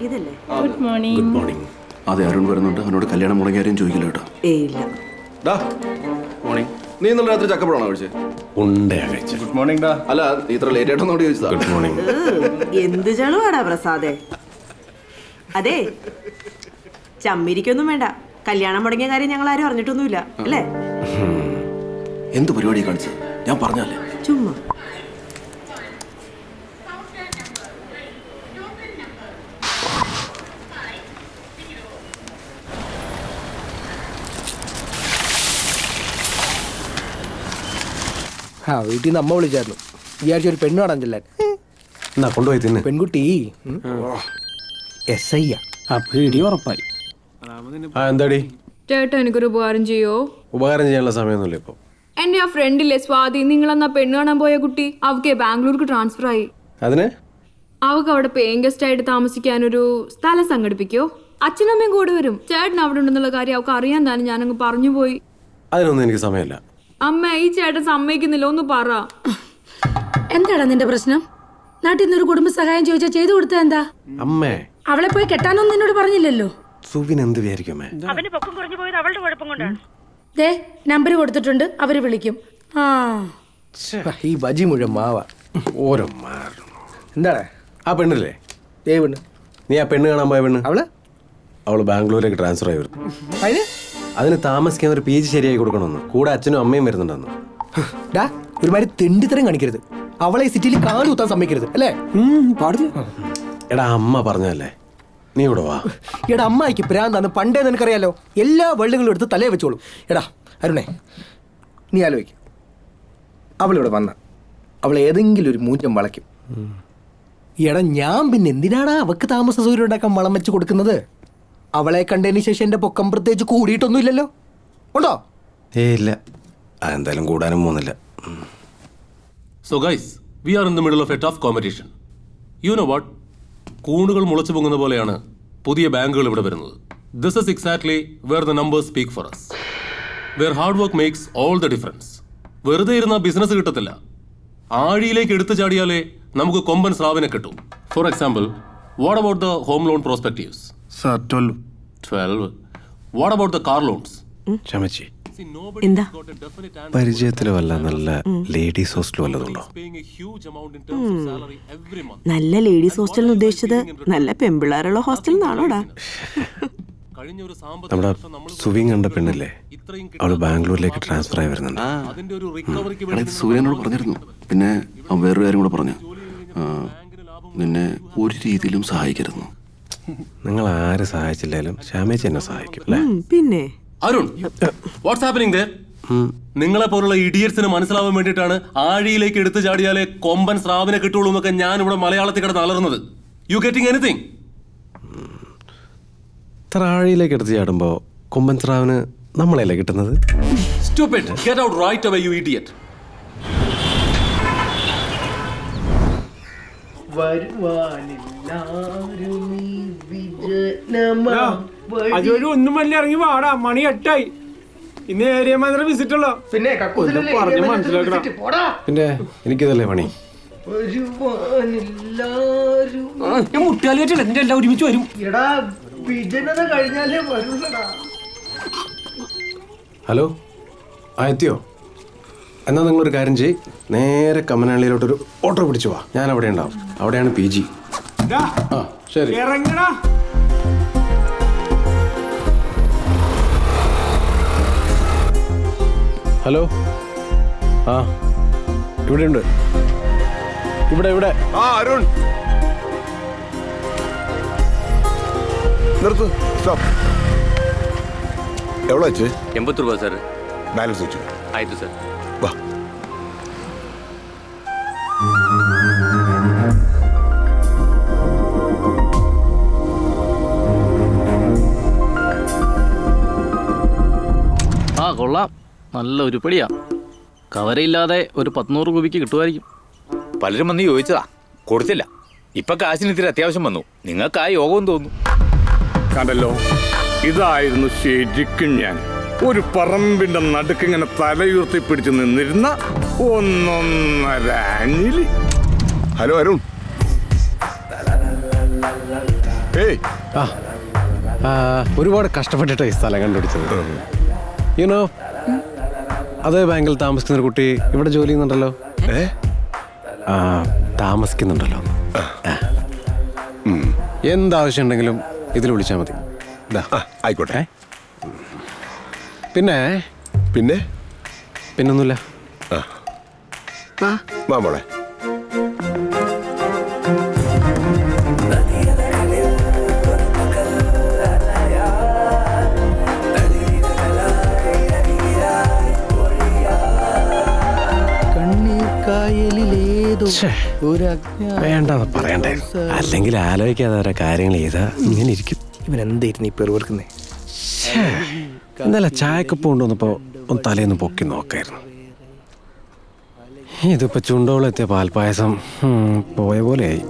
ഇതല്ലേ? Good morning. Good morning. അതെ, അരുൺ വരുന്നുണ്ട്. അവനോട് കല്യാണം മുടങ്ങിയ കാര്യം ചോദിക്കില്ല കേട്ടോ. ഇല്ല. മോർണിംഗ്. നീ ഇന്നലെ രാത്രി ചക്കപ്പഴാണോ കഴിച്ചത്? ഉണ്ടയാ കഴിച്ചത്. ഗുഡ് മോർണിംഗ് ഡാ. അല്ല, നീ ഇത്ര ലേറ്റ് ആയിട്ടൊന്നോട് ചോദിച്ചതാ. Good morning. എന്ത് ചളുവാടാ പ്രസാദേ. അതെ, ചമ്മിരിക്കൊന്നും വേണ്ട. കല്യാണം മുടങ്ങിയ കാര്യം ഞങ്ങൾ ആരും അറിഞ്ഞിട്ടൊന്നുമില്ല അല്ലേ? എന്ത് പരിപാടി കാണിച്ചത്? ഞാൻ പറഞ്ഞല്ലേ. ചുമ്മാ. വീട്ടിൽ നിന്ന് അമ്മ വിളിച്ചായിരുന്നു. വിചാരിച്ച ഒരു പെണ്ണ് കാണാൻ ചെല്ലാൻ. എന്നാ കൊണ്ടുപോയി തിന്നെ. പെൺകുട്ടി SI ആ പേടി ഉറപ്പായി. എന്താടി ചേട്ടാ എനിക്കൊരു ഉപകാരം ചെയ്യോ? ഉപകാരം ചെയ്യാനുള്ള സമയമൊന്നുമില്ല ഇപ്പൊ. എന്റെ ആ ഫ്രണ്ടില്ലേ സ്വാതി, നിങ്ങളെന്നാ പെണ്ണ് കാണാൻ പോയ കുട്ടി, അവക്ക് ബാംഗ്ലൂർക്ക് ട്രാൻസ്ഫർ ആയി. അതിന് അവക്ക് അവിടെ പേയിങ് ഗസ്റ്റ് ആയിട്ട് താമസിക്കാനൊരു സ്ഥലം സംഘടിപ്പിക്കോ? അച്ഛനമ്മയും കൂടെ വരും. ചേട്ടൻ അവിടെ ഉണ്ടെന്നുള്ള കാര്യം അവക്ക് അറിയാൻ തന്നെ ഞാനങ്ങ് പറഞ്ഞു പോയി. അതിനൊന്നും എനിക്ക് സമയമില്ല. അമ്മ, ഈ ചേട്ടൻ സമ്മതിക്കുന്നില്ല, ഒന്ന് പറ. എന്താടാ നിന്റെ പ്രശ്നം? നാട്ടിൽ നിന്നൊരു കുടുംബ സഹായം ചോദിച്ചാൽ ചെയ്തു കൊടുത്ത എന്താ? അമ്മേ, അവളെ പോയി കെട്ടാനൊന്നും നിന്നോട് പറഞ്ഞില്ലല്ലോ. സുവിൻ എന്ത് വിചാരിക്കും അമ്മേ? ദേ നമ്പർ കൊടുത്തിട്ടുണ്ട്, അവര് വിളിക്കും. ആ ഈ ബജി മുഴുവൻ മാവ. ഓരോ മാറും. എന്താണ് ആ പെണ്ണില്ലേ, ഏ പെണ്ണ്? നീ ആ പെണ്ണ് കാണാൻ പോയ പെണ്ണ്, അവള് ബാംഗ്ലൂരിലേക്ക് ട്രാൻസ്ഫർ ആയി വരുന്നു. അതിന് അതിന് താമസിക്കാൻ ഒരു PG ശരിയായി കൊടുക്കണമെന്ന്. കൂടെ അച്ഛനും അമ്മയും വരുന്നുണ്ടെന്ന്. ഡാ ഒരുമാതിരി തെണ്ടിത്തരം കാണിക്കരുത്. അവളെ ഈ സിറ്റിയിൽ കാല് കുത്താൻ സമ്മതിക്കരുത് അല്ലേ? പാടില്ല. എടാ അമ്മ പറഞ്ഞല്ലേ, നീ ഇവിടെ വാ. എടാ അമ്മായിക്ക് പ്രാന്താന്ന് പണ്ടേ നിനക്കറിയാലോ. എല്ലാ വെള്ളുകളും എടുത്ത് തലയെ വെച്ചോളും. എടാ അരുണേ, നീ ആലോചിക്കും, അവളിവിടെ വന്ന അവൾ ഏതെങ്കിലും ഒരു മൂഞ്ചം വളയ്ക്കും. എടാ ഞാൻ പിന്നെ എന്തിനാടാ അവക്ക് താമസ സൗകര്യം ഉണ്ടാക്കാൻ വളം വെച്ച് കൊടുക്കുന്നത്? അവളെ കണ്ടതിന് ശേഷം എന്റെ പൊക്കം പ്രത്യേകിച്ച് കൂടിയിട്ടൊന്നും ഇല്ലല്ലോ. ഉണ്ടോ? ഇല്ല, അതെന്തായാലും കൂടാനും പോകുന്നില്ല. So guys, we are in the middle of a tough competition. You know what? കൂണുകൾ മുളച്ചു പൊങ്ങുന്ന പോലെയാണ് പുതിയ ബാങ്കുകൾ ഇവിടെ വരുന്നത്. This is exactly where the numbers speak for us. Where hard work makes all the difference. വെറുതെ ഇരുന്ന ബിസിനസ് കിട്ടത്തില്ല. ആഴിയിലേക്ക് എടുത്തു ചാടിയാലേ നമുക്ക് കൊമ്പൻ സ്രാവിനെ കിട്ടും. For example, what about the home loan prospectives? Sir, 12. 12. What about the car loans? ചമച്ചി, എന്താ? പരിചയത്തില് വല്ല നല്ല ലേഡീസ് ഹോസ്റ്റൽ വല്ലതുണ്ടോ? നല്ല ലേഡീസ് ഹോസ്റ്റൽ ഉദ്ദേശിച്ചത് നല്ല പെമ്പിള്ളാരുള്ള ഹോസ്റ്റൽ എന്നാണോടാ? നമ്മുടെ സുവിൻ കണ്ട പെണ്ണില്ലേ, അവള് ബാംഗ്ലൂരിലേക്ക് ട്രാൻസ്ഫർ ആയി വരുന്നുണ്ട്. സൂര്യനോട് പറഞ്ഞിരുന്നു. പിന്നെ അവൻ വേറൊരു കാര്യം കൂടെ പറഞ്ഞു, നിന്നെ ഒരു രീതിയിലും സഹായിക്കരുന്നു. നിങ്ങൾ ആരെ സഹായിച്ചില്ലാലും ശ്യാമേച്ചി എന്നെ സഹായിക്കും അല്ലേ? പിന്നെ അരുൺ, വാട്ട്സ് ഹാപ്പനിങ് ദേർ? നിങ്ങളെ പോലുള്ള ഇഡിയറ്റ്സിന് മനസ്സിലാവാൻ വേണ്ടിയിട്ടാണ് ആഴിയിലേക്ക് എടുത്തു ചാടിയാലേ കൊമ്പൻ സ്രാവിനെ കിട്ടുള്ളൂ എന്നൊക്കെ ഞാൻ ഇവിടെ മലയാളത്തിൽ കിടന്ന് അലറുന്നത്. You getting anything? ഇത്ര ആഴിയിലേക്ക് എടുത്ത് ചാടുമ്പോ കൊമ്പൻ സ്രാവിന് നമ്മളല്ലേ കിട്ടുന്നത്? Stupid! Get out right away, you idiot! അതുവഴി ഒന്നും വല്ല ഇറങ്ങി വാടാ, മണി 8 ഇന്ന് ഏരിയ മാത്രം വിസിറ്റ് ഉള്ളോ. പിന്നെ പറഞ്ഞ് മനസ്സിലാക്കണം. പിന്നെ എനിക്കിതല്ലേ പണി. ഞാൻ മുട്ടാലി വെച്ചല്ലേ എന്റെ എല്ലാം ഒരുമിച്ച് വരും. ഹലോ, എത്തിയോ? എന്നാ നിങ്ങളൊരു കാര്യം ചെയ്യ്, നേരെ കമ്മനാളിയിലോട്ടൊരു ഓട്ടോ പിടിച്ചു വാ. ഞാൻ അവിടെ ഉണ്ടാവും. അവിടെയാണ് PG. ആ ശരി. ഇറങ്ങടാ. ഹലോ, ആ ഇവിടെ ഉണ്ട്. ഇവിടെ അരുൺ നിർത്ത്, സ്റ്റോപ്പ്. എവിടെ വെച്ച്? 80 രൂപ സാർ. ബാലൻസ് വെച്ചു. ആയിട്ട് സാർ. വാ. ആ കൊള്ളാം, നല്ല ഉരുപ്പടിയാ. കവരയില്ലാതെ ഒരു 100 രൂപയ്ക്ക് കിട്ടുമായിരിക്കും. പലരും വന്ന് ചോദിച്ചതാ, കൊടുത്തില്ല. ഇപ്പൊ കാശിന് ഇത്തിരി അത്യാവശ്യം വന്നു. നിങ്ങൾക്ക് ആ യോഗം തോന്നുന്നു. കണ്ടല്ലോ, ഇതായിരുന്നു ശരിക്കും ഞാൻ. ഒരു പറമ്പിന്റെ നടുക്കിങ്ങനെ തലയുയർത്തി പിടിച്ച് നിന്നിരുന്ന ഒന്നൊന്നര അഞ്ഞിലി. ഹലോ അരുൺ, ഒരുപാട് കഷ്ടപ്പെട്ടിട്ട് ഈ സ്ഥലം കണ്ടുപിടിച്ചത്. യുനോ അതേ ബാങ്കിൽ താമസിക്കുന്ന ഒരു കുട്ടി ഇവിടെ ജോലി ചെയ്യുന്നുണ്ടല്ലോ. താമസിക്കുന്നുണ്ടല്ലോ. എന്താവശ്യം ഉണ്ടെങ്കിലും ഇതിൽ വിളിച്ചാൽ മതി. ആയിക്കോട്ടെ. പിന്നെ പിന്നെ പിന്നൊന്നുമില്ല. വാ മോളെ. വേണ്ടെന്ന് പറയണ്ടേ, അല്ലെങ്കിൽ ആലോചിക്കാതെ ഓരോ കാര്യങ്ങൾ ചെയ്താ ഇങ്ങനെ ഇരിക്കും. ഇവൻ എന്തായിരുന്നു ഈ പെറുവർക്കുന്നേ? ഇന്നലെ ചായക്കപ്പ് കൊണ്ടുവന്നപ്പോ ഒന്ന് തലേന്ന് പൊക്കി നോക്കായിരുന്നു. ഇതിപ്പോ ചുണ്ടോളെത്തിയ പാൽപ്പായസം പോയ പോലെയായി.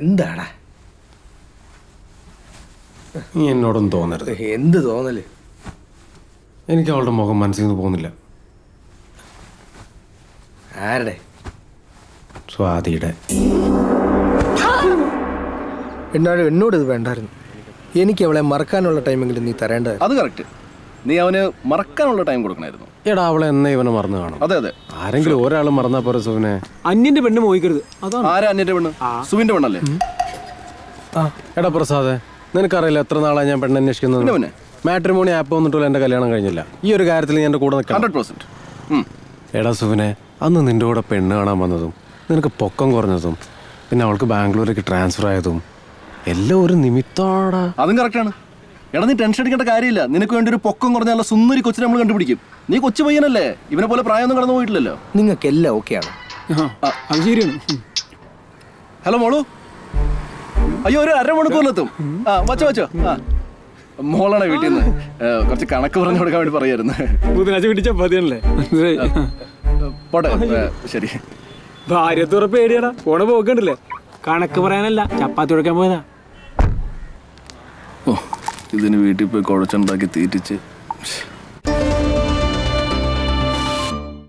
എന്താടാ നീ എന്നോടൊന്നും തോന്നരുത്. എന്ത് തോന്നല്? എനിക്ക് അവളുടെ മുഖം മനസ്സിൽ നിന്ന് പോകുന്നില്ല. ആരുടെ? സ്വാതിയുടെ. എന്നോട് ഇത് വേണ്ടായിരുന്നു. എനിക്ക് അവളെ മറക്കാനുള്ള ടൈമെങ്കിലും നീ തരേണ്ടത്. അത് കറക്റ്റ്. നീ അവന് മറക്കാനുള്ള ടൈം കൊടുക്കണമായിരുന്നു. എടാ അവളെ എന്നെ ഇവനെ മറന്നു കാണും. അതെ അതെ. ആരെങ്കിലും ഒരാൾ മറന്നാ പോരെ സുവിനെ. അന്യന്റെ പെണ്ണ് മോഹിക്കരുത്. അതാണ്. ആരാ അന്യന്റെ പെണ്ണ്? സുവിന്റെ പെണ്ണല്ലേ? എടാ പ്രസാദേ, നിനക്കറിയില്ല എത്ര നാളാണ് ഞാൻ പെണ്ണ് അന്വേഷിക്കുന്നത്. മാട്രിമോണി ആപ്പ് വന്നിട്ടുള്ള എൻ്റെ കല്യാണം കഴിഞ്ഞില്ല. ഈ ഒരു കാര്യത്തിൽ ഞാൻ എൻ്റെ കൂടെ നിൽക്കണം. 100%. എടാ സുവിനെ, അന്ന് നിന്റെ കൂടെ പെണ്ണ് കാണാൻ വന്നതും നിനക്ക് പൊക്കം കുറഞ്ഞതും പിന്നെ അവൾക്ക് ബാംഗ്ലൂരേക്ക് ട്രാൻസ്ഫർ ആയതും എല്ലാം ഒരു നിമിത്തോടാ. അതും കറക്റ്റാണ്. എടാ നീ ടെൻഷൻ അടിക്കേണ്ട കാര്യമില്ല. നിനക്ക് വേണ്ടി ഒരു പൊക്കം കുറഞ്ഞാൽ സുന്ദരി കൊച്ചിനെ നമ്മൾ കണ്ടുപിടിക്കും. നീ കൊച്ചു പയ്യനല്ലേ, ഇവനെ പോലെ പ്രായമൊന്നും കടന്നു പോയിട്ടില്ലല്ലോ. നിങ്ങൾക്ക് എല്ലാം ഓക്കെയാണ്. അത് ശരിയാണ്. ഹലോ മോളു. അയ്യോ, ഒരു അരമണിക്കൂറിലെത്തും. വച്ചോ. മോളാണ് വീട്ടിൽ നിന്ന്. കുറച്ച് കണക്ക് പറഞ്ഞു കൊടുക്കാൻ വേണ്ടി പറയായിരുന്നു. ബുധനാഴ്ച വീട്ടിൽ ചപ്പാത്തിയാണല്ലേ? പോട്ടെ, ശരി. ഭാര്യത്തോറെ പേടിയാടാ. പോണ പോക്കണ്ടല്ലേ? കണക്ക് പറയാനല്ല, ചപ്പാത്തി കൊടുക്കാൻ പോയതാ. ഇതിന് വീട്ടിൽ പോയി കുഴച്ചുണ്ടാക്കി തീറ്റിച്ച്